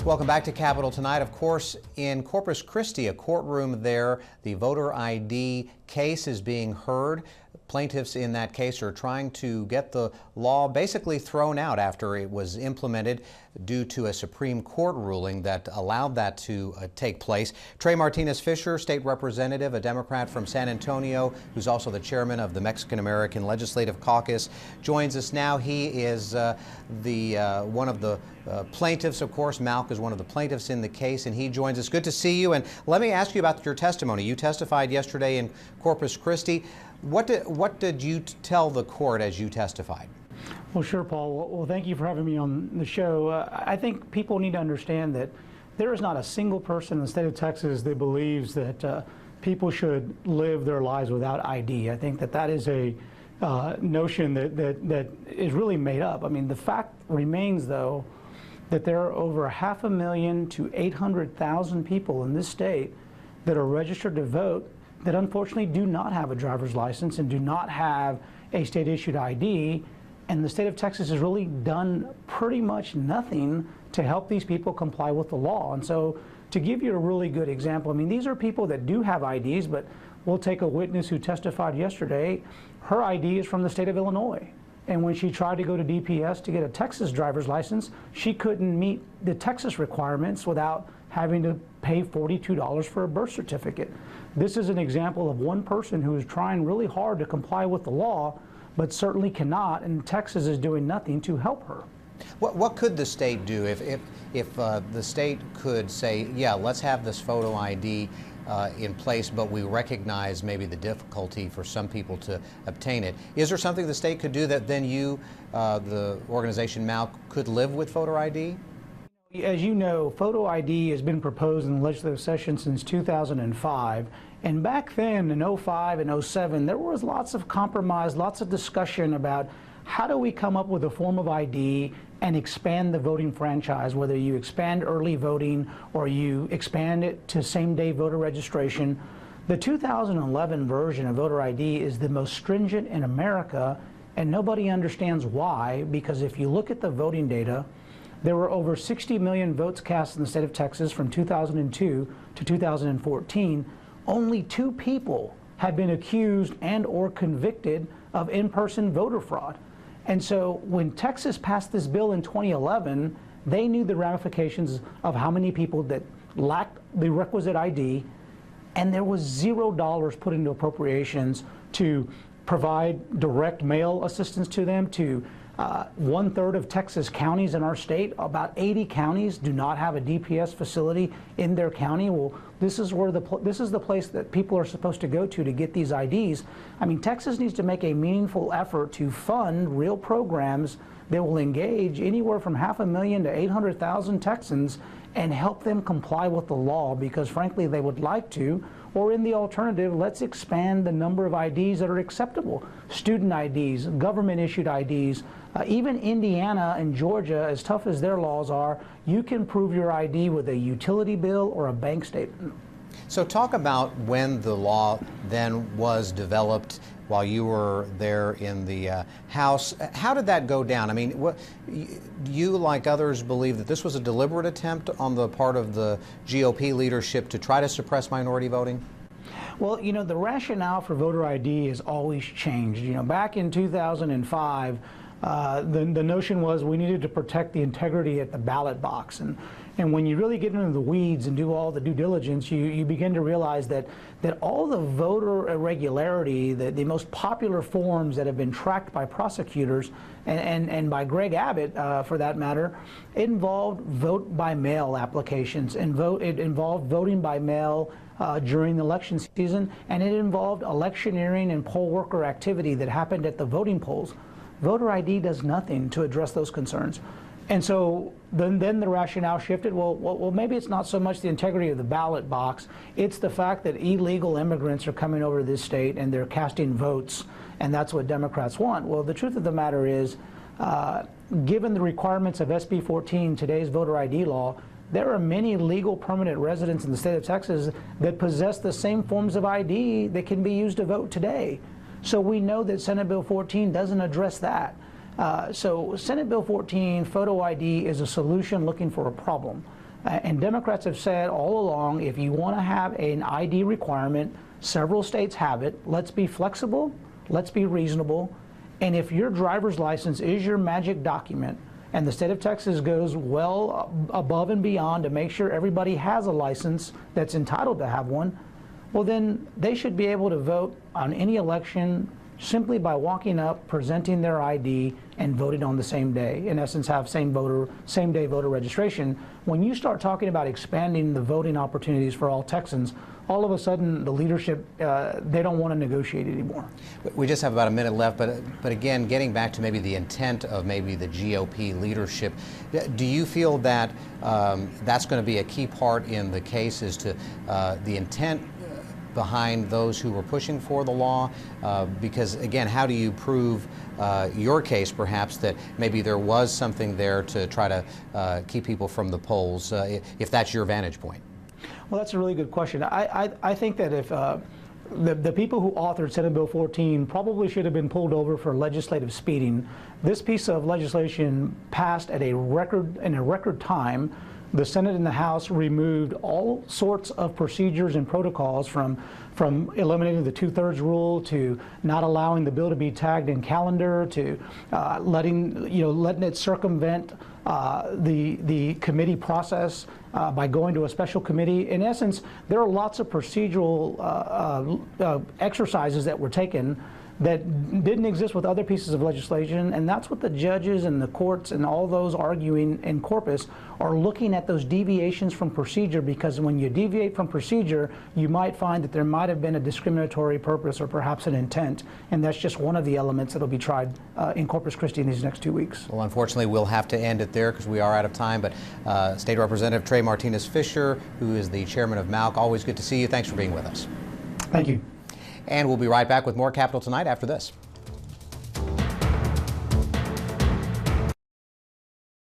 Welcome back to Capitol tonight. Of course, in Corpus Christi, a courtroom there, the voter ID case is being heard. Plaintiffs in that case are trying to get the law basically thrown out after it was implemented due to a Supreme Court ruling that allowed that to take place. Trey Martinez Fischer, state representative, a Democrat from San Antonio, who's also the chairman of the Mexican American Legislative Caucus, joins us now. He is one of the plaintiffs, of course. Malk is one of the plaintiffs in the case, and he joins us. Good to see you. And let me ask you about your testimony. You testified yesterday in Corpus Christi. What did you tell the court as you testified? Well, sure, Paul. Well, thank you for having me on the show. I think people need to understand that there is not a single person in the state of Texas that believes that people should live their lives without ID. I think that is a notion that is really made up. I mean, the fact remains, though, that there are over 500,000 to 800,000 people in this state that are registered to vote that unfortunately do not have a driver's license and do not have a state-issued ID. And the state of Texas has really done pretty much nothing to help these people comply with the law. And so, to give you a really good example, I mean, these are people that do have IDs, but we'll take a witness who testified yesterday. Her ID is from the state of Illinois. And when she tried to go to DPS to get a Texas driver's license, she couldn't meet the Texas requirements without having to pay $42 for a birth certificate. This is an example of one person who is trying really hard to comply with the law, but certainly cannot, and Texas is doing nothing to help her. What could the state do if the state could say, yeah, let's have this photo ID in place, but we recognize maybe the difficulty for some people to obtain it? Is there something the state could do that then you, the organization Malk, could live with photo ID? As you know, photo ID has been proposed in the legislative session since 2005. And back then, in 05 and 07, there was lots of compromise, lots of discussion about how do we come up with a form of ID and expand the voting franchise, whether you expand early voting or you expand it to same-day voter registration. The 2011 version of voter ID is the most stringent in America, and nobody understands why, because if you look at the voting data, there were over 60 million votes cast in the state of Texas from 2002 to 2014. Only 2 people have been accused and or convicted of in-person voter fraud. And so when Texas passed this bill in 2011, they knew the ramifications of how many people that lacked the requisite ID, and there was $0 put into appropriations to provide direct mail assistance to them. To 1/3 of Texas counties in our state, about 80 counties do not have a DPS facility in their county. Well, this is the place that people are supposed to go to get these IDs. I mean, Texas needs to make a meaningful effort to fund real programs that will engage anywhere from 500,000 to 800,000 Texans and help them comply with the law, because frankly they would like to. Or in the alternative, let's expand the number of IDs that are acceptable. Student IDs, government-issued IDs, even Indiana and Georgia, as tough as their laws are, you can prove your ID with a utility bill or a bank statement. So talk about when the law then was developed while you were there in the House. How did that go down? I mean, you, like others, believe that this was a deliberate attempt on the part of the GOP leadership to try to suppress minority voting? Well, you know, the rationale for voter ID has always changed. You know, back in 2005, the notion was we needed to protect the integrity at the ballot box. And when you really get into the weeds and do all the due diligence, you begin to realize that all the voter irregularity, the most popular forms that have been tracked by prosecutors and by Greg Abbott, for that matter, involved vote-by-mail applications, and it involved voting by mail during the election season, and it involved electioneering and poll worker activity that happened at the voting polls. Voter ID does nothing to address those concerns. And so then the rationale shifted. Well, maybe it's not so much the integrity of the ballot box, it's the fact that illegal immigrants are coming over to this state and they're casting votes, and that's what Democrats want. Well, the truth of the matter is, given the requirements of SB 14, today's voter ID law, there are many legal permanent residents in the state of Texas that possess the same forms of ID that can be used to vote today. So we know that Senate Bill 14 doesn't address that. So Senate Bill 14, photo ID, is a solution looking for a problem. And Democrats have said all along, if you want to have an ID requirement, several states have it. Let's be flexible. Let's be reasonable. And if your driver's license is your magic document, and the state of Texas goes well above and beyond to make sure everybody has a license that's entitled to have one, well, then they should be able to vote on any election simply by walking up, presenting their ID, and voting on the same day. In essence, have same day voter registration. When you start talking about expanding the voting opportunities for all Texans, all of a sudden the leadership, they don't want to negotiate anymore. We just have about a minute left, but again, getting back to maybe the intent of maybe the GOP leadership, do you feel that that's going to be a key part in the case, as to the intent behind those who were pushing for the law? Because again, how do you prove your case, perhaps, that maybe there was something there to try to keep people from the polls, if that's your vantage point? Well, that's a really good question. I think that if the people who authored Senate Bill 14 probably should have been pulled over for legislative speeding. This piece of legislation passed in a record time. The Senate and the House removed all sorts of procedures and protocols, from eliminating the 2/3 rule, to not allowing the bill to be tagged in calendar, to letting it circumvent the committee process by going to a special committee. In essence, there are lots of procedural exercises that were taken that didn't exist with other pieces of legislation, and that's what the judges and the courts and all those arguing in corpus are looking at, those deviations from procedure, because when you deviate from procedure, you might find that there might have been a discriminatory purpose or perhaps an intent, and that's just one of the elements that will be tried in Corpus Christi in these next 2 weeks. Well, unfortunately, we'll have to end it there because we are out of time, but State Representative Trey Martinez Fischer, who is the chairman of MALC, always good to see you. Thanks for being with us. Thank you. And we'll be right back with more Capital Tonight after this.